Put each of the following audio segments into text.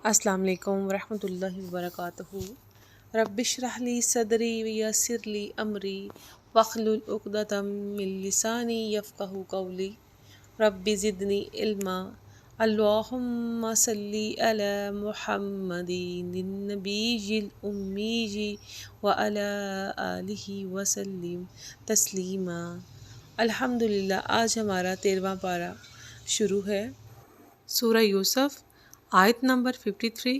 السلام علیکم ورحمۃ اللہ وبرکاتہ۔ رب اشرح لی صدری ویسر لی امری واحلل عقدۃ من لسانی یفقہوا قولی رب زدنی علما۔ اللہم صلی علی محمد النبی الامی وعلی آلہ وسلم تسلیما۔ الحمدللہ، آج ہمارا 13واں پارہ شروع ہے۔ سورہ یوسف، آیت نمبر 53۔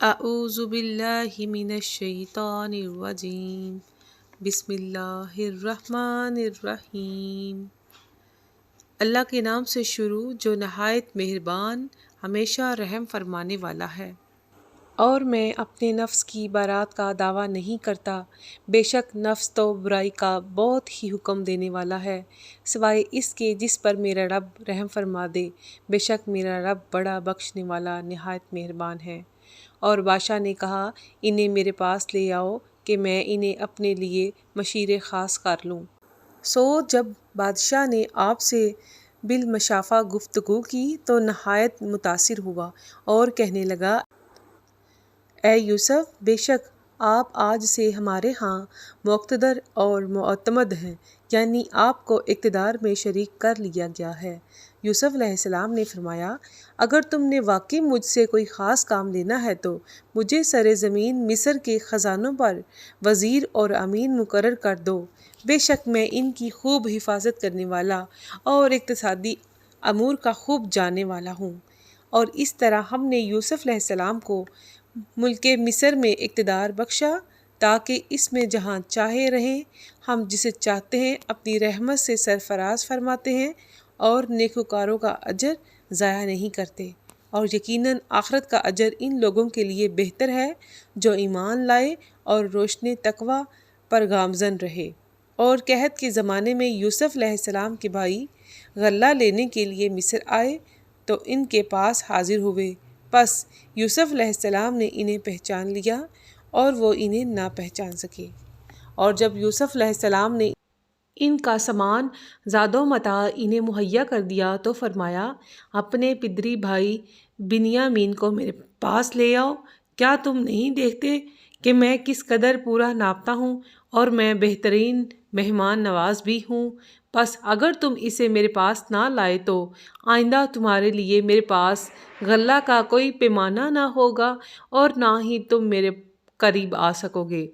اعوذ باللہ من الشیطان الرجیم، بسم اللہ الرحمن الرحیم۔ اللہ کے نام سے شروع جو نہایت مہربان، ہمیشہ رحم فرمانے والا ہے۔ اور میں اپنے نفس کی برات کا دعویٰ نہیں کرتا، بے شک نفس تو برائی کا بہت ہی حکم دینے والا ہے، سوائے اس کے جس پر میرا رب رحم فرما دے، بے شک میرا رب بڑا بخشنے والا نہایت مہربان ہے۔ اور بادشاہ نے کہا، انہیں میرے پاس لے آؤ کہ میں انہیں اپنے لیے مشیر خاص کر لوں۔ سو جب بادشاہ نے آپ سے بالمشافہ گفتگو کی تو نہایت متاثر ہوا اور کہنے لگا، اے یوسف، بے شک آپ آج سے ہمارے ہاں مقتدر اور معتمد ہیں، یعنی آپ کو اقتدار میں شریک کر لیا گیا ہے۔ یوسف علیہ السلام نے فرمایا، اگر تم نے واقعی مجھ سے کوئی خاص کام لینا ہے تو مجھے سر زمین مصر کے خزانوں پر وزیر اور امین مقرر کر دو، بے شک میں ان کی خوب حفاظت کرنے والا اور اقتصادی امور کا خوب جاننے والا ہوں۔ اور اس طرح ہم نے یوسف علیہ السلام کو ملک مصر میں اقتدار بخشا تاکہ اس میں جہاں چاہے رہیں، ہم جسے چاہتے ہیں اپنی رحمت سے سرفراز فرماتے ہیں اور نیکوکاروں کا اجر ضائع نہیں کرتے۔ اور یقیناً آخرت کا اجر ان لوگوں کے لیے بہتر ہے جو ایمان لائے اور روشن تقویٰ پر گامزن رہے۔ اور قحط کے زمانے میں یوسف علیہ السلام کے بھائی غلہ لینے کے لیے مصر آئے تو ان کے پاس حاضر ہوئے، پس یوسف علیہ السلام نے انہیں پہچان لیا اور وہ انہیں نہ پہچان سکے۔ اور جب یوسف علیہ السلام نے ان کا سامان زاد و متاع انہیں مہیا کر دیا تو فرمایا، اپنے پدری بھائی بنیامین کو میرے پاس لے آؤ، کیا تم نہیں دیکھتے کہ میں کس قدر پورا ناپتا ہوں اور میں بہترین مہمان نواز بھی ہوں؟ بس اگر تم اسے میرے پاس نہ لائے تو آئندہ تمہارے لیے میرے پاس غلہ کا کوئی پیمانہ نہ ہوگا اور نہ ہی تم میرے قریب آ سکو گے۔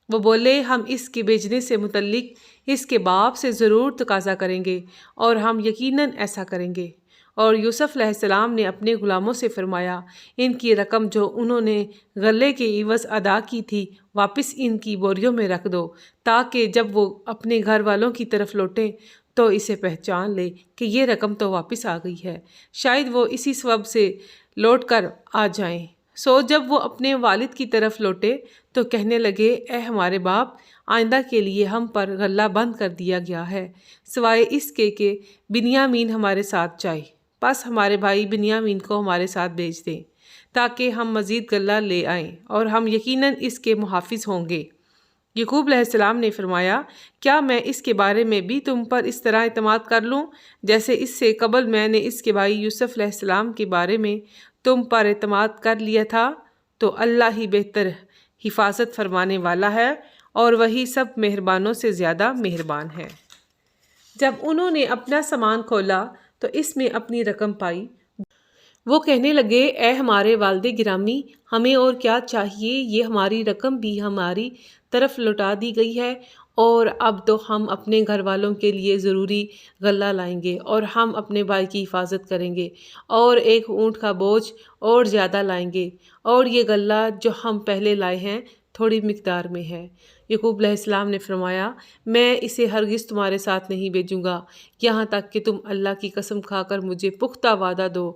وہ بولے، ہم اس کے بیچنے سے متعلق اس کے باپ سے ضرور تقاضا کریں گے اور ہم یقیناً ایسا کریں گے۔ اور یوسف علیہ السلام نے اپنے غلاموں سے فرمایا، ان کی رقم جو انہوں نے غلے کے عوض ادا کی تھی واپس ان کی بوریوں میں رکھ دو، تاکہ جب وہ اپنے گھر والوں کی طرف لوٹیں تو اسے پہچان لے کہ یہ رقم تو واپس آ گئی ہے، شاید وہ اسی سبب سے لوٹ کر آ جائیں۔ سو جب وہ اپنے والد کی طرف لوٹے تو کہنے لگے، اے ہمارے باپ، آئندہ کے لیے ہم پر غلہ بند کر دیا گیا ہے، سوائے اس کے کہ بنیامین ہمارے ساتھ جائے، پس ہمارے بھائی بنیامین کو ہمارے ساتھ بھیج دیں تاکہ ہم مزید غلہ لے آئیں اور ہم یقیناً اس کے محافظ ہوں گے۔ یعقوب علیہ السلام نے فرمایا، کیا میں اس کے بارے میں بھی تم پر اس طرح اعتماد کر لوں جیسے اس سے قبل میں نے اس کے بھائی یوسف علیہ السلام کے بارے میں تم پر اعتماد کر لیا تھا؟ تو اللہ ہی بہتر حفاظت فرمانے والا ہے اور وہی سب مہربانوں سے زیادہ مہربان ہے۔ جب انہوں نے اپنا سامان کھولا تو اس میں اپنی رقم پائی۔ وہ کہنے لگے، اے ہمارے والد گرامی، ہمیں اور کیا چاہیے، یہ ہماری رقم بھی ہماری طرف لوٹا دی گئی ہے اور اب تو ہم اپنے گھر والوں کے لیے ضروری غلہ لائیں گے اور ہم اپنے بھائی کی حفاظت کریں گے اور ایک اونٹ کا بوجھ اور زیادہ لائیں گے، اور یہ غلہ جو ہم پہلے لائے ہیں تھوڑی مقدار میں ہے۔ یعقوب علیہ السلام نے فرمایا، میں اسے ہرگز تمہارے ساتھ نہیں بھیجوں گا یہاں تک کہ تم اللہ کی قسم کھا کر مجھے پختہ وعدہ دو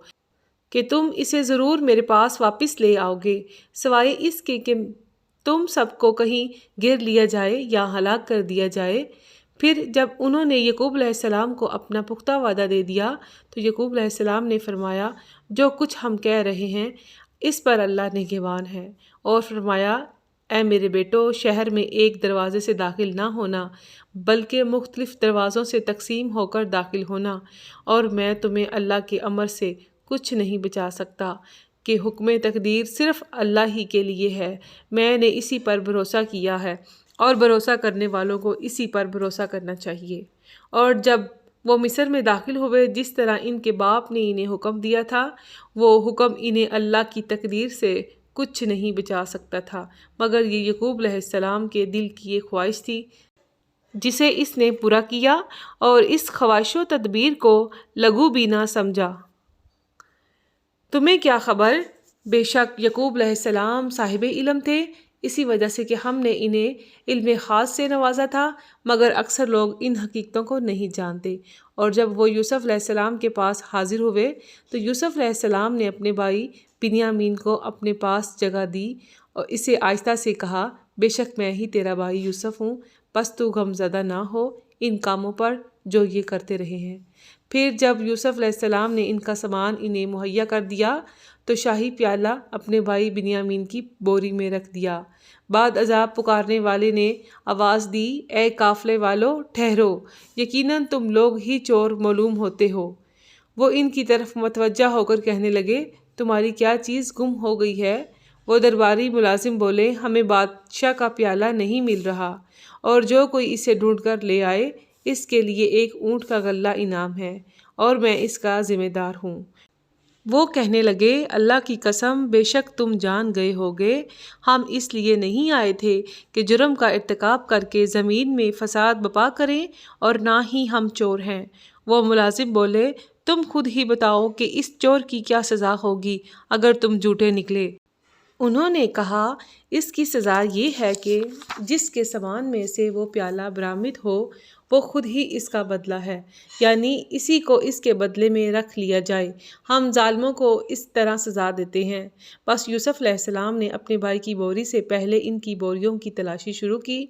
کہ تم اسے ضرور میرے پاس واپس لے آؤ گے، سوائے اس کے کہ تم سب کو کہیں گھیر لیا جائے یا ہلاک کر دیا جائے۔ پھر جب انہوں نے یعقوب علیہ السلام کو اپنا پختہ وعدہ دے دیا تو یعقوب علیہ السلام نے فرمایا، جو کچھ ہم کہہ رہے ہیں اس پر اللہ نگہبان ہے، اور فرمایا، اے میرے بیٹو، شہر میں ایک دروازے سے داخل نہ ہونا بلکہ مختلف دروازوں سے تقسیم ہو کر داخل ہونا، اور میں تمہیں اللہ کے امر سے کچھ نہیں بچا سکتا کہ حکم تقدیر صرف اللہ ہی کے لیے ہے، میں نے اسی پر بھروسہ کیا ہے اور بھروسہ کرنے والوں کو اسی پر بھروسہ کرنا چاہیے۔ اور جب وہ مصر میں داخل ہوئے، جس طرح ان کے باپ نے انہیں حکم دیا تھا، وہ حکم انہیں اللہ کی تقدیر سے کچھ نہیں بچا سکتا تھا، مگر یہ یعقوب علیہ السلام کے دل کی ایک خواہش تھی جسے اس نے پورا کیا اور اس خواہش و تدبیر کو لغو بھی نہ سمجھا۔ تمہیں کیا خبر؟ بے شک یعقوب علیہ السلام صاحب علم تھے، اسی وجہ سے کہ ہم نے انہیں علم خاص سے نوازا تھا، مگر اکثر لوگ ان حقیقتوں کو نہیں جانتے۔ اور جب وہ یوسف علیہ السلام کے پاس حاضر ہوئے تو یوسف علیہ السلام نے اپنے بھائی بنیامین کو اپنے پاس جگہ دی اور اسے آہستہ سے کہا، بے شک میں ہی تیرا بھائی یوسف ہوں، پس تو غمزدہ نہ ہو ان کاموں پر جو یہ کرتے رہے ہیں۔ پھر جب یوسف علیہ السلام نے ان کا سامان انہیں مہیا کر دیا تو شاہی پیالہ اپنے بھائی بنیامین کی بوری میں رکھ دیا۔ بعد عذاب پکارنے والے نے آواز دی، اے قافلے والو ٹھہرو، یقیناً تم لوگ ہی چور معلوم ہوتے ہو۔ وہ ان کی طرف متوجہ ہو کر کہنے لگے، تمہاری کیا چیز گم ہو گئی ہے؟ وہ درباری ملازم بولے، ہمیں بادشاہ کا پیالہ نہیں مل رہا، اور جو کوئی اسے ڈھونڈ کر لے آئے اس کے لیے ایک اونٹ کا غلہ انعام ہے، اور میں اس کا ذمہ دار ہوں۔ وہ کہنے لگے، اللہ کی قسم بے شک تم جان گئے ہوگے ہم اس لیے نہیں آئے تھے کہ جرم کا ارتکاب کر کے زمین میں فساد برپا کریں، اور نہ ہی ہم چور ہیں۔ وہ ملازم بولے، تم خود ہی بتاؤ کہ اس چور کی کیا سزا ہوگی اگر تم جھوٹے نکلے۔ انہوں نے کہا، اس کی سزا یہ ہے کہ جس کے سامان میں سے وہ پیالہ برآمد ہو وہ خود ہی اس کا بدلہ ہے، یعنی اسی کو اس کے بدلے میں رکھ لیا جائے۔ ہم ظالموں کو اس طرح سزا دیتے ہیں۔ بس یوسف علیہ السلام نے اپنے بھائی کی بوری سے پہلے ان کی بوریوں کی تلاشی شروع کی،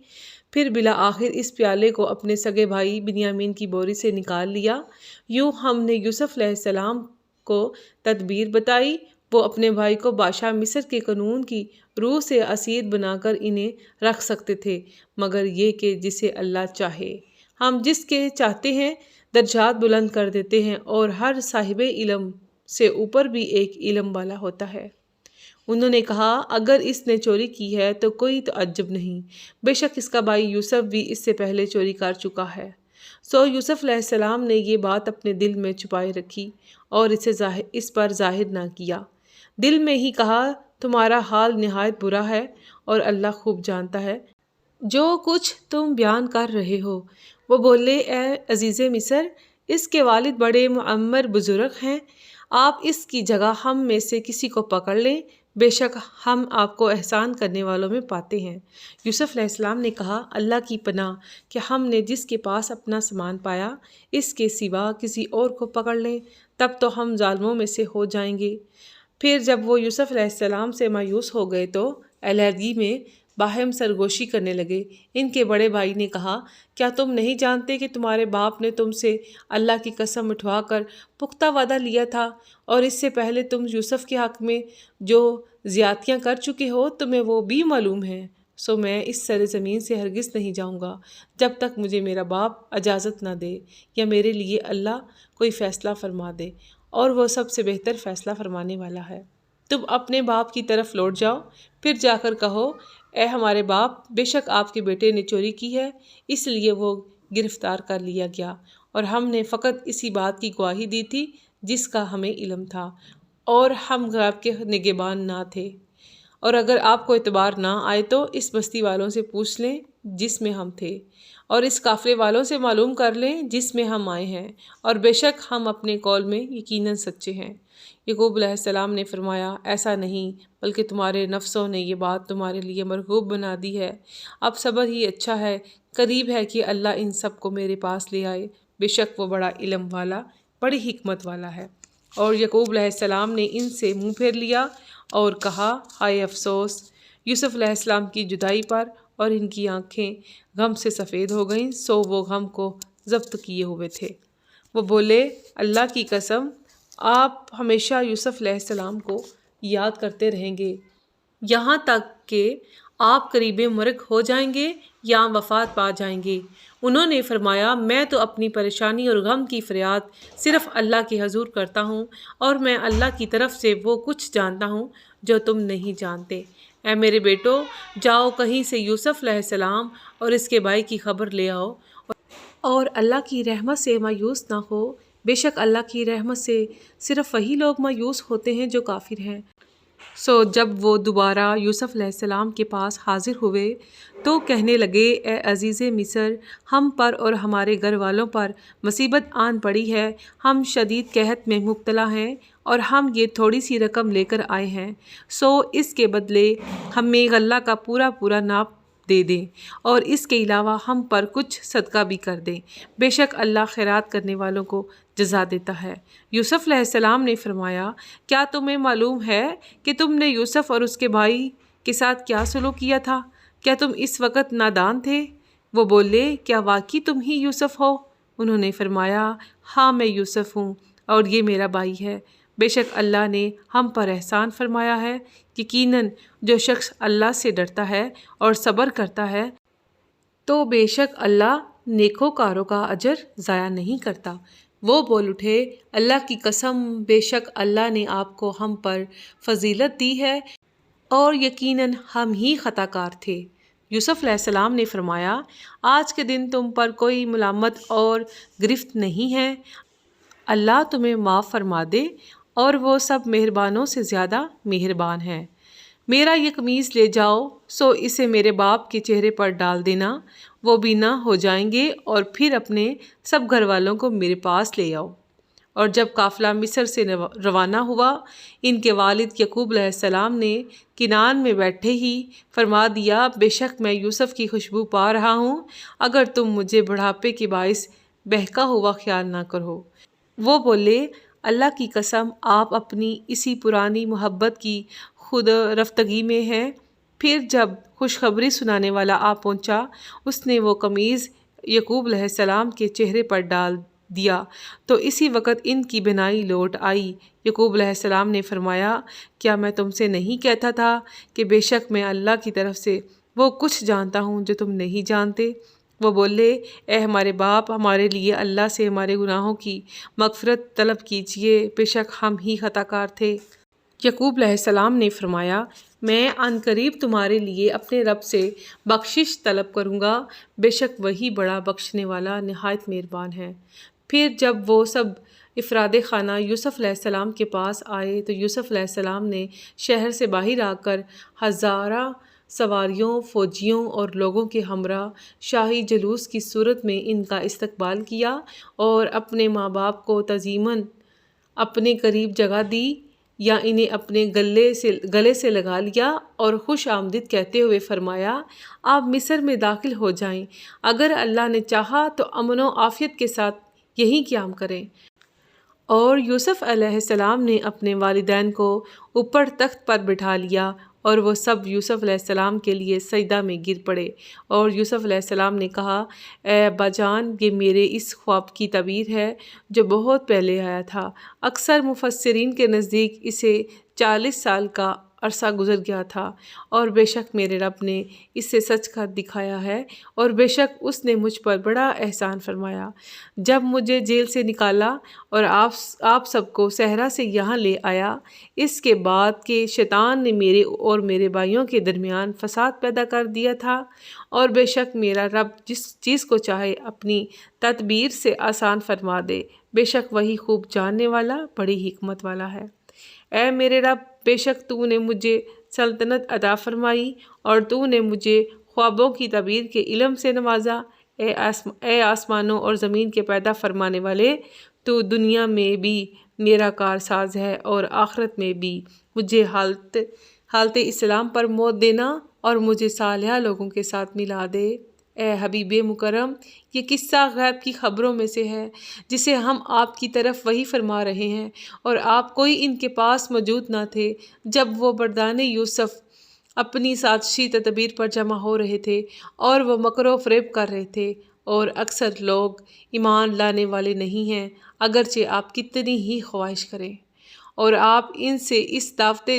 پھر بالآخر اس پیالے کو اپنے سگے بھائی بنیامین کی بوری سے نکال لیا۔ یوں ہم نے یوسف علیہ السلام کو تدبیر بتائی، وہ اپنے بھائی کو بادشاہ مصر کے قانون کی روح سے اسیر بنا کر انہیں رکھ سکتے تھے، مگر یہ کہ جسے اللہ چاہے ہم جس کے چاہتے ہیں درجات بلند کر دیتے ہیں، اور ہر صاحب علم سے اوپر بھی ایک علم والا ہوتا ہے۔ انہوں نے کہا، اگر اس نے چوری کی ہے تو کوئی تعجب نہیں، بے شک اس کا بھائی یوسف بھی اس سے پہلے چوری کر چکا ہے۔ سو یوسف علیہ السلام نے یہ بات اپنے دل میں چھپائے رکھی اور اس پر ظاہر نہ کیا، دل میں ہی کہا، تمہارا حال نہایت برا ہے اور اللہ خوب جانتا ہے جو کچھ تم بیان کر رہے ہو۔ وہ بولے، اے عزیز مصر، اس کے والد بڑے معمر بزرگ ہیں، آپ اس کی جگہ ہم میں سے کسی کو پکڑ لیں، بے شک ہم آپ کو احسان کرنے والوں میں پاتے ہیں۔ یوسف علیہ السلام نے کہا، اللہ کی پناہ کہ ہم نے جس کے پاس اپنا سامان پایا اس کے سوا کسی اور کو پکڑ لیں، تب تو ہم ظالموں میں سے ہو جائیں گے۔ پھر جب وہ یوسف علیہ السلام سے مایوس ہو گئے تو علیحدگی میں باہم سرگوشی کرنے لگے۔ ان کے بڑے بھائی نے کہا، کیا تم نہیں جانتے کہ تمہارے باپ نے تم سے اللہ کی قسم اٹھوا کر پختہ وعدہ لیا تھا، اور اس سے پہلے تم یوسف کے حق میں جو زیادتیاں کر چکے ہو تمہیں وہ بھی معلوم ہیں؟ سو میں اس سرزمین سے ہرگز نہیں جاؤں گا جب تک مجھے میرا باپ اجازت نہ دے، یا میرے لیے اللہ کوئی فیصلہ فرما دے، اور وہ سب سے بہتر فیصلہ فرمانے والا ہے۔ تم اپنے باپ کی طرف لوٹ جاؤ، پھر جا کر کہو، اے ہمارے باپ، بے شک آپ کے بیٹے نے چوری کی ہے، اس لیے وہ گرفتار کر لیا گیا، اور ہم نے فقط اسی بات کی گواہی دی تھی جس کا ہمیں علم تھا، اور ہم غیب کے نگہبان نہ تھے۔ اور اگر آپ کو اعتبار نہ آئے تو اس بستی والوں سے پوچھ لیں جس میں ہم تھے، اور اس قافلے والوں سے معلوم کر لیں جس میں ہم آئے ہیں، اور بے شک ہم اپنے قول میں یقیناً سچے ہیں۔ یعقوب علیہ السلام نے فرمایا، ایسا نہیں، بلکہ تمہارے نفسوں نے یہ بات تمہارے لیے مرغوب بنا دی ہے، اب صبر ہی اچھا ہے، قریب ہے کہ اللہ ان سب کو میرے پاس لے آئے، بے شک وہ بڑا علم والا، بڑی حکمت والا ہے۔ اور یعقوب علیہ السلام نے ان سے منہ پھیر لیا اور کہا، ہائے افسوس یوسف علیہ السلام کی جدائی پر، اور ان کی آنکھیں غم سے سفید ہو گئیں، سو وہ غم کو ضبط کیے ہوئے تھے۔ وہ بولے، اللہ کی قسم آپ ہمیشہ یوسف علیہ السلام کو یاد کرتے رہیں گے، یہاں تک کہ آپ قریب مرگ ہو جائیں گے یا وفات پا جائیں گے؟ انہوں نے فرمایا میں تو اپنی پریشانی اور غم کی فریاد صرف اللہ کے حضور کرتا ہوں، اور میں اللہ کی طرف سے وہ کچھ جانتا ہوں جو تم نہیں جانتے۔ اے میرے بیٹو، جاؤ کہیں سے یوسف علیہ السلام اور اس کے بھائی کی خبر لے آؤ، اور اللہ کی رحمت سے مایوس نہ ہو۔ بے شک اللہ کی رحمت سے صرف وہی لوگ مایوس ہوتے ہیں جو کافر ہیں۔ جب وہ دوبارہ یوسف علیہ السلام کے پاس حاضر ہوئے تو کہنے لگے، اے عزیز مصر، ہم پر اور ہمارے گھر والوں پر مصیبت آن پڑی ہے، ہم شدید قحط میں مبتلا ہیں اور ہم یہ تھوڑی سی رقم لے کر آئے ہیں، اس کے بدلے ہمیں غلہ کا پورا ناپ دے دیں، اور اس کے علاوہ ہم پر کچھ صدقہ بھی کر دیں، بے شک اللہ خیرات کرنے والوں کو جزا دیتا ہے۔ یوسف علیہ السلام نے فرمایا، کیا تمہیں معلوم ہے کہ تم نے یوسف اور اس کے بھائی کے ساتھ کیا سلوک کیا تھا؟ کیا تم اس وقت نادان تھے؟ وہ بولے، کیا واقعی تم ہی یوسف ہو؟ انہوں نے فرمایا، ہاں میں یوسف ہوں اور یہ میرا بھائی ہے۔ بے شک اللہ نے ہم پر احسان فرمایا ہے، یقیناً جو شخص اللہ سے ڈرتا ہے اور صبر کرتا ہے تو بے شک اللہ نیکوکاروں کا اجر ضائع نہیں کرتا۔ وہ بول اٹھے، اللہ کی قسم، بے شک اللہ نے آپ کو ہم پر فضیلت دی ہے اور یقیناً ہم ہی خطا کار تھے۔ یوسف علیہ السلام نے فرمایا، آج کے دن تم پر کوئی ملامت اور گرفت نہیں ہے، اللہ تمہیں معاف فرما دے اور وہ سب مہربانوں سے زیادہ مہربان ہے۔ میرا یہ قمیص لے جاؤ، اسے میرے باپ کے چہرے پر ڈال دینا، وہ بینا ہو جائیں گے، اور پھر اپنے سب گھر والوں کو میرے پاس لے آؤ۔ اور جب قافلہ مصر سے روانہ ہوا، ان کے والد یعقوب علیہ السلام نے کنعان میں بیٹھے ہی فرما دیا، بے شک میں یوسف کی خوشبو پا رہا ہوں، اگر تم مجھے بڑھاپے کے باعث بہکا ہوا خیال نہ کرو۔ وہ بولے، اللہ کی قسم، آپ اپنی اسی پرانی محبت کی خود رفتگی میں ہیں۔ پھر جب خوشخبری سنانے والا آ پہنچا، اس نے وہ قمیض یعقوب علیہ السلام کے چہرے پر ڈال دیا تو اسی وقت ان کی بینائی لوٹ آئی۔ یعقوب علیہ السلام نے فرمایا، کیا میں تم سے نہیں کہتا تھا کہ بے شک میں اللہ کی طرف سے وہ کچھ جانتا ہوں جو تم نہیں جانتے؟ وہ بولے، اے ہمارے باپ، ہمارے لیے اللہ سے ہمارے گناہوں کی مغفرت طلب کیجیے، بے شک ہم ہی خطا کار تھے۔ یعقوب علیہ السلام نے فرمایا، میں عن قریب تمہارے لیے اپنے رب سے بخشش طلب کروں گا، بے شک وہی بڑا بخشنے والا نہایت مہربان ہے۔ پھر جب وہ سب افراد خانہ یوسف علیہ السلام کے پاس آئے تو یوسف علیہ السلام نے شہر سے باہر آ کر ہزارہ سواریوں، فوجیوں اور لوگوں کے ہمراہ شاہی جلوس کی صورت میں ان کا استقبال کیا اور اپنے ماں باپ کو تعظیماً اپنے قریب جگہ دی یا انہیں اپنے گلے سے لگا لیا اور خوش آمدید کہتے ہوئے فرمایا، آپ مصر میں داخل ہو جائیں، اگر اللہ نے چاہا تو امن و عافیت کے ساتھ یہیں قیام کریں۔ اور یوسف علیہ السلام نے اپنے والدین کو اوپر تخت پر بٹھا لیا اور وہ سب یوسف علیہ السلام کے لیے سجدہ میں گر پڑے، اور یوسف علیہ السلام نے کہا، اے ابا جان، یہ میرے اس خواب کی تعبیر ہے جو بہت پہلے آیا تھا۔ اکثر مفسرین کے نزدیک اسے 40 سال کا عرصہ گزر گیا تھا، اور بے شک میرے رب نے اسے سچ کر دکھایا ہے، اور بے شک اس نے مجھ پر بڑا احسان فرمایا۔ جب مجھے جیل سے نکالا اور آپ سب کو صحرا سے یہاں لے آیا، اس کے بعد کہ شیطان نے میرے اور میرے بھائیوں کے درمیان فساد پیدا کر دیا تھا، اور بے شک میرا رب جس چیز کو چاہے اپنی تدبیر سے آسان فرما دے، بے شک وہی خوب جاننے والا، بڑی حکمت والا ہے۔ اے میرے رب، بے شک تو نے مجھے سلطنت عطا فرمائی اور تو نے مجھے خوابوں کی تعبیر کے علم سے نوازا۔ اے آسمانوں اور زمین کے پیدا فرمانے والے، تو دنیا میں بھی میرا کارساز ہے اور آخرت میں بھی مجھے حالت اسلام پر موت دینا اور مجھے صالحہ لوگوں کے ساتھ ملا دے۔ اے حبیب مکرم، یہ قصہ غیب کی خبروں میں سے ہے جسے ہم آپ کی طرف وحی فرما رہے ہیں، اور آپ کوئی ان کے پاس موجود نہ تھے جب وہ بردان یوسف اپنی سازشی تدبیر پر جمع ہو رہے تھے اور وہ مکر و فریب کر رہے تھے، اور اکثر لوگ ایمان لانے والے نہیں ہیں اگرچہ آپ کتنی ہی خواہش کریں، اور آپ ان سے اس دعوت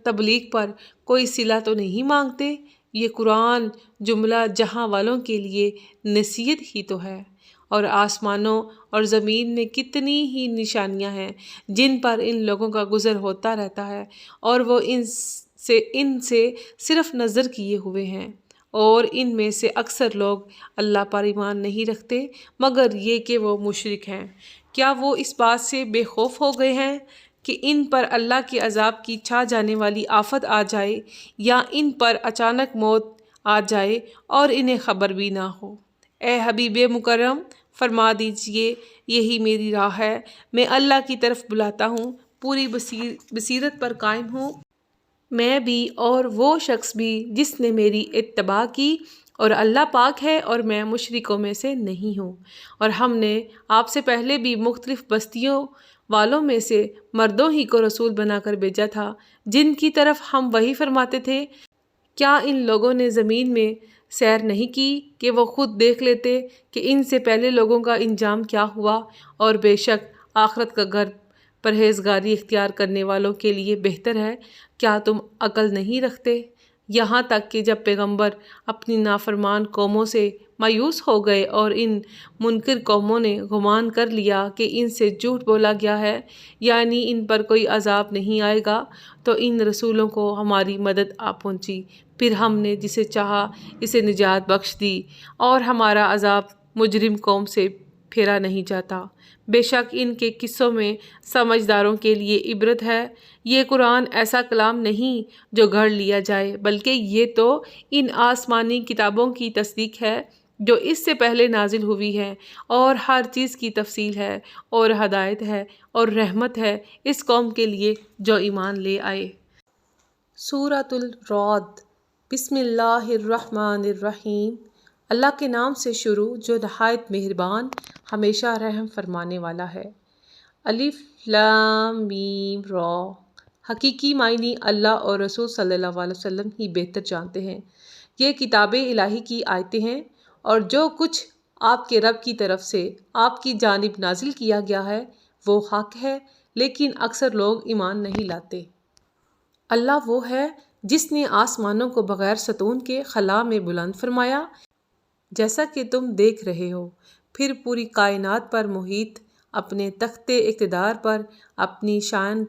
تبلیغ پر کوئی صلہ تو نہیں مانگتے۔ یہ قرآن جملہ جہاں والوں کے لیے نصیحت ہی تو ہے، اور آسمانوں اور زمین میں کتنی ہی نشانیاں ہیں جن پر ان لوگوں کا گزر ہوتا رہتا ہے، اور وہ ان سے صرف نظر کیے ہوئے ہیں، اور ان میں سے اکثر لوگ اللہ پر ایمان نہیں رکھتے مگر یہ کہ وہ مشرک ہیں۔ کیا وہ اس بات سے بے خوف ہو گئے ہیں کہ ان پر اللہ کے عذاب کی چھا جانے والی آفت آ جائے، یا ان پر اچانک موت آ جائے اور انہیں خبر بھی نہ ہو؟ اے حبیب مکرم، فرما دیجئے یہی میری راہ ہے، میں اللہ کی طرف بلاتا ہوں، پوری بصیرت پر قائم ہوں، میں بھی اور وہ شخص بھی جس نے میری اتباع کی، اور اللہ پاک ہے اور میں مشرکوں میں سے نہیں ہوں۔ اور ہم نے آپ سے پہلے بھی مختلف بستیوں والوں میں سے مردوں ہی کو رسول بنا کر بھیجا تھا جن کی طرف ہم وحی فرماتے تھے۔ کیا ان لوگوں نے زمین میں سیر نہیں کی کہ وہ خود دیکھ لیتے کہ ان سے پہلے لوگوں کا انجام کیا ہوا، اور بے شک آخرت کا گھر پرہیزگاری اختیار کرنے والوں کے لیے بہتر ہے۔ کیا تم عقل نہیں رکھتے؟ یہاں تک کہ جب پیغمبر اپنی نافرمان قوموں سے مایوس ہو گئے اور ان منکر قوموں نے گمان کر لیا کہ ان سے جھوٹ بولا گیا ہے، یعنی ان پر کوئی عذاب نہیں آئے گا، تو ان رسولوں کو ہماری مدد آ پہنچی، پھر ہم نے جسے چاہا اسے نجات بخش دی، اور ہمارا عذاب مجرم قوم سے پھیرا نہیں جاتا۔ بے شک ان کے قصوں میں سمجھداروں کے لیے عبرت ہے۔ یہ قرآن ایسا کلام نہیں جو گھڑ لیا جائے، بلکہ یہ تو ان آسمانی کتابوں کی تصدیق ہے جو اس سے پہلے نازل ہوئی ہے، اور ہر چیز کی تفصیل ہے، اور ہدایت ہے اور رحمت ہے اس قوم کے لیے جو ایمان لے آئے۔ سورۃ الرعد۔ بسم اللہ الرحمن الرحیم۔ اللہ کے نام سے شروع جو نہایت مہربان ہمیشہ رحم فرمانے والا ہے۔ الف لام میم را۔ حقیقی معنی اللہ اور رسول صلی اللہ علیہ وسلم ہی بہتر جانتے ہیں۔ یہ کتاب الہی کی آیتیں ہیں، اور جو کچھ آپ کے رب کی طرف سے آپ کی جانب نازل کیا گیا ہے وہ حق ہے، لیکن اکثر لوگ ایمان نہیں لاتے۔ اللہ وہ ہے جس نے آسمانوں کو بغیر ستون کے خلا میں بلند فرمایا، جیسا کہ تم دیکھ رہے ہو، پھر پوری کائنات پر محیط اپنے تخت اقتدار پر اپنی شان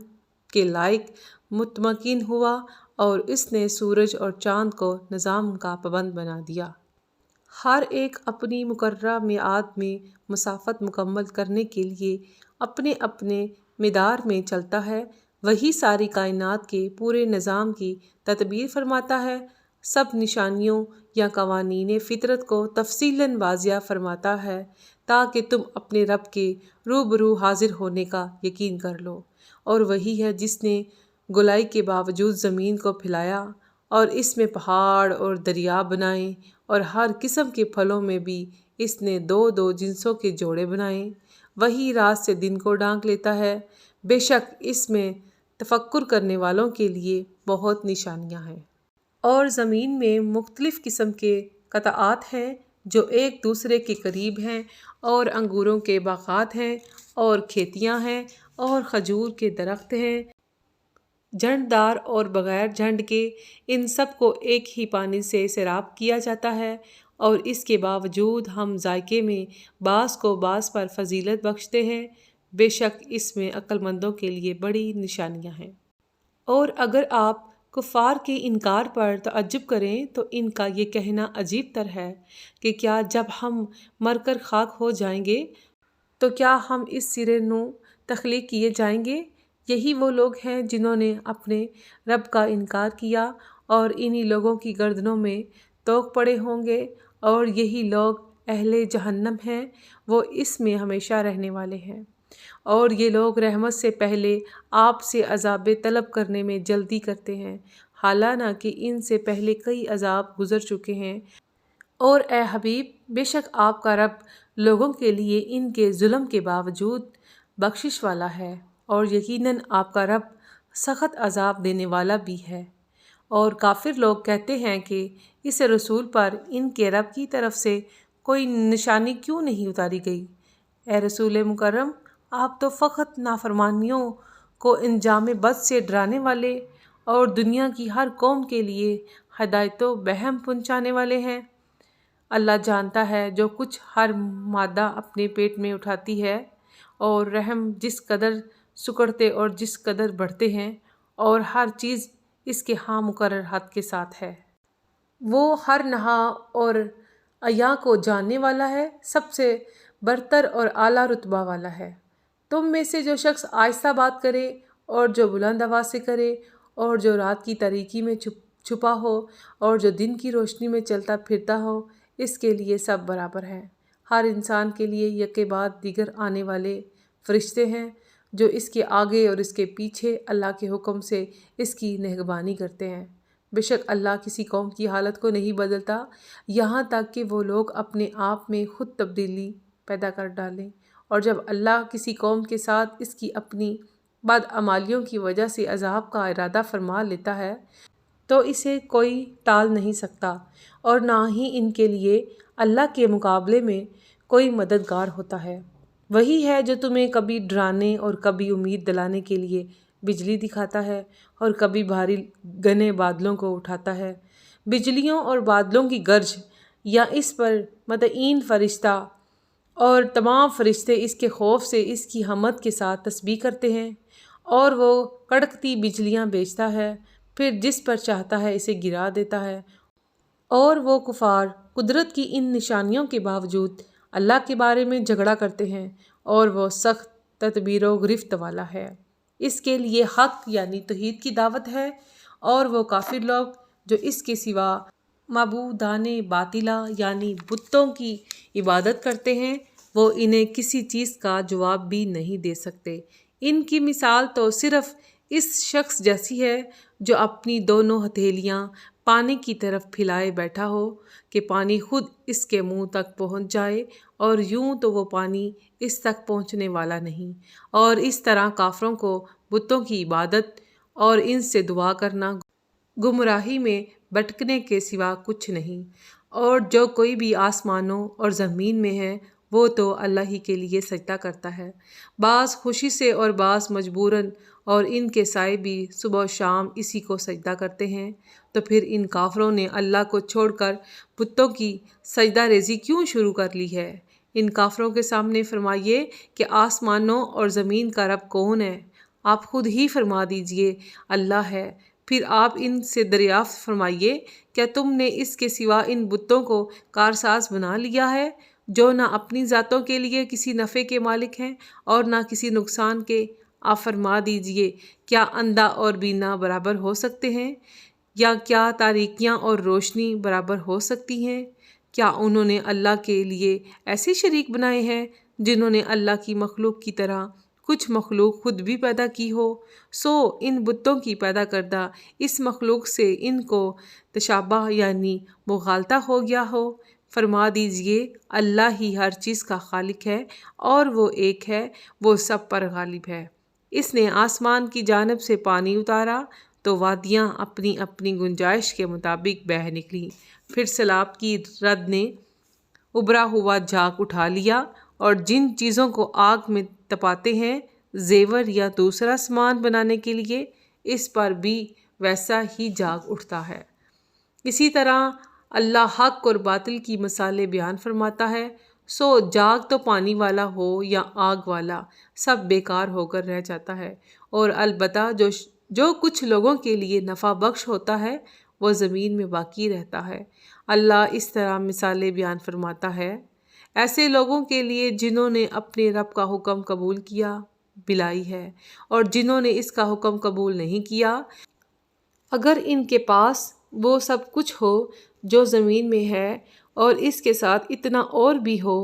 کے لائق مطمئن ہوا، اور اس نے سورج اور چاند کو نظام کا پابند بنا دیا۔ ہر ایک اپنی مقررہ میعاد میں مسافت مکمل کرنے کے لیے اپنے اپنے مدار میں چلتا ہے۔ وہی ساری کائنات کے پورے نظام کی تدبیر فرماتا ہے، سب نشانیوں یا قوانین فطرت کو تفصیلاً واضح فرماتا ہے تاکہ تم اپنے رب کے روبرو حاضر ہونے کا یقین کر لو۔ اور وہی ہے جس نے گولائی کے باوجود زمین کو پھیلایا، اور اس میں پہاڑ اور دریا بنائے، اور ہر قسم کے پھلوں میں بھی اس نے دو دو جنسوں کے جوڑے بنائے۔ وہی رات سے دن کو ڈھانک لیتا ہے، بے شک اس میں تفکر کرنے والوں کے لیے بہت نشانیاں ہیں۔ اور زمین میں مختلف قسم کے قطعات ہیں جو ایک دوسرے کے قریب ہیں، اور انگوروں کے باغات ہیں، اور کھیتیاں ہیں، اور کھجور کے درخت ہیں، جھنڈ دار اور بغیر جھنڈ کے۔ ان سب کو ایک ہی پانی سے سیراب کیا جاتا ہے، اور اس کے باوجود ہم ذائقے میں بعض کو بعض پر فضیلت بخشتے ہیں۔ بے شک اس میں عقل مندوں کے لیے بڑی نشانیاں ہیں۔ اور اگر آپ کفار کے انکار پر تعجب کریں تو ان کا یہ کہنا عجیب تر ہے کہ کیا جب ہم مر کر خاک ہو جائیں گے تو کیا ہم اس سرے نو تخلیق کیے جائیں گے؟ یہی وہ لوگ ہیں جنہوں نے اپنے رب کا انکار کیا، اور انہی لوگوں کی گردنوں میں طوق پڑے ہوں گے، اور یہی لوگ اہل جہنم ہیں، وہ اس میں ہمیشہ رہنے والے ہیں۔ اور یہ لوگ رحمت سے پہلے آپ سے عذاب طلب کرنے میں جلدی کرتے ہیں، حالانکہ ان سے پہلے کئی عذاب گزر چکے ہیں۔ اور اے حبیب، بے شک آپ کا رب لوگوں کے لیے ان کے ظلم کے باوجود بخشش والا ہے، اور یقیناً آپ کا رب سخت عذاب دینے والا بھی ہے۔ اور کافر لوگ کہتے ہیں کہ اس رسول پر ان کے رب کی طرف سے کوئی نشانی کیوں نہیں اتاری گئی؟ اے رسول مکرم، آپ تو فقط نافرمانیوں کو انجام بد سے ڈرانے والے اور دنیا کی ہر قوم کے لیے ہدایت و بہم پہنچانے والے ہیں۔ اللہ جانتا ہے جو کچھ ہر مادہ اپنے پیٹ میں اٹھاتی ہے، اور رحم جس قدر سکڑتے اور جس قدر بڑھتے ہیں، اور ہر چیز اس کے ہاں مقرر حد کے ساتھ ہے۔ وہ ہر نہا اور عیاں کو جاننے والا ہے، سب سے برتر اور اعلیٰ رتبہ والا ہے۔ تم میں سے جو شخص آہستہ بات کرے اور جو بلند آواز سے کرے، اور جو رات کی تاریکی میں چھپا ہو اور جو دن کی روشنی میں چلتا پھرتا ہو، اس کے لیے سب برابر ہیں۔ ہر انسان کے لیے یکے بعد دیگر آنے والے فرشتے ہیں جو اس کے آگے اور اس کے پیچھے اللہ کے حکم سے اس کی نگہبانی کرتے ہیں۔ بے شک اللہ کسی قوم کی حالت کو نہیں بدلتا یہاں تک کہ وہ لوگ اپنے آپ میں خود تبدیلی پیدا کر ڈالیں، اور جب اللہ کسی قوم کے ساتھ اس کی اپنی بدعمالیوں کی وجہ سے عذاب کا ارادہ فرما لیتا ہے تو اسے کوئی ٹال نہیں سکتا، اور نہ ہی ان کے لیے اللہ کے مقابلے میں کوئی مددگار ہوتا ہے۔ وہی ہے جو تمہیں کبھی ڈرانے اور کبھی امید دلانے کے لیے بجلی دکھاتا ہے، اور کبھی بھاری گھنے بادلوں کو اٹھاتا ہے۔ بجلیوں اور بادلوں کی گرج یا اس پر متعین فرشتہ اور تمام فرشتے اس کے خوف سے اس کی حمد کے ساتھ تسبیح کرتے ہیں، اور وہ کڑکتی بجلیاں بھیجتا ہے، پھر جس پر چاہتا ہے اسے گرا دیتا ہے۔ اور وہ کفار قدرت کی ان نشانیوں کے باوجود اللہ کے بارے میں جھگڑا کرتے ہیں، اور وہ سخت تدبیر و گرفت والا ہے۔ اس کے لیے حق یعنی توحید کی دعوت ہے، اور وہ کافر لوگ جو اس کے سوا معبودان باطلہ یعنی بتوں کی عبادت کرتے ہیں، وہ انہیں کسی چیز کا جواب بھی نہیں دے سکتے۔ ان کی مثال تو صرف اس شخص جیسی ہے جو اپنی دونوں ہتھیلیاں پانی کی طرف پھیلائے بیٹھا ہو کہ پانی خود اس کے منہ تک پہنچ جائے، اور یوں تو وہ پانی اس تک پہنچنے والا نہیں۔ اور اس طرح کافروں کو بتوں کی عبادت اور ان سے دعا کرنا گمراہی میں بھٹکنے کے سوا کچھ نہیں۔ اور جو کوئی بھی آسمانوں اور زمین میں ہے وہ تو اللہ ہی کے لیے سجدہ کرتا ہے، بعض خوشی سے اور بعض مجبوراً، اور ان کے سائے بھی صبح و شام اسی کو سجدہ کرتے ہیں۔ تو پھر ان کافروں نے اللہ کو چھوڑ کر بتوں کی سجدہ ریزی کیوں شروع کر لی ہے؟ ان کافروں کے سامنے فرمائیے کہ آسمانوں اور زمین کا رب کون ہے؟ آپ خود ہی فرما دیجئے اللہ ہے۔ پھر آپ ان سے دریافت فرمائیے کیا تم نے اس کے سوا ان بتوں کو کارساز بنا لیا ہے جو نہ اپنی ذاتوں کے لیے کسی نفع کے مالک ہیں اور نہ کسی نقصان کے؟ آپ فرما دیجئے کیا اندھا اور بینا برابر ہو سکتے ہیں، یا کیا تاریکیاں اور روشنی برابر ہو سکتی ہیں؟ کیا انہوں نے اللہ کے لیے ایسے شریک بنائے ہیں جنہوں نے اللہ کی مخلوق کی طرح کچھ مخلوق خود بھی پیدا کی ہو؟ سو ان بتوں کی پیدا کردہ اس مخلوق سے ان کو تشابہ یعنی مغالطہ ہو گیا ہو۔ فرما دیجئے اللہ ہی ہر چیز کا خالق ہے، اور وہ ایک ہے، وہ سب پر غالب ہے۔ اس نے آسمان کی جانب سے پانی اتارا تو وادیاں اپنی اپنی گنجائش کے مطابق بہہ نکلیں، پھر سیلاب کی رد نے ابھرا ہوا جھاگ اٹھا لیا، اور جن چیزوں کو آگ میں تپاتے ہیں زیور یا دوسرا سامان بنانے کے لیے، اس پر بھی ویسا ہی جھاگ اٹھتا ہے۔ اسی طرح اللہ حق اور باطل کی مثالیں بیان فرماتا ہے۔ سو جھاگ تو پانی والا ہو یا آگ والا، سب بیکار ہو کر رہ جاتا ہے، اور البتہ جو کچھ لوگوں کے لیے نفع بخش ہوتا ہے وہ زمین میں باقی رہتا ہے۔ اللہ اس طرح مثالیں بیان فرماتا ہے ایسے لوگوں کے لیے جنہوں نے اپنے رب کا حکم قبول کیا بلائی ہے، اور جنہوں نے اس کا حکم قبول نہیں کیا۔ اگر ان کے پاس وہ سب کچھ ہو جو زمین میں ہے اور اس کے ساتھ اتنا اور بھی ہو،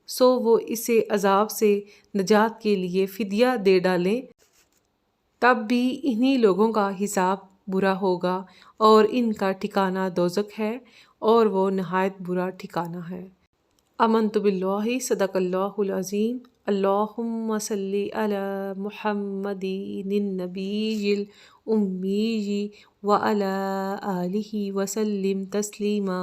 سو وہ اسے عذاب سے نجات کے لیے فدیہ دے ڈالیں، تب بھی انہی لوگوں کا حساب برا ہوگا، اور ان کا ٹھکانہ دوزخ ہے، اور وہ نہایت برا ٹھکانہ ہے۔ آمنت باللہ، صدق اللہ العظیم۔ اللہم صلی علی محمد النبی الأمی وعلی آلہ وسلم تسلیما۔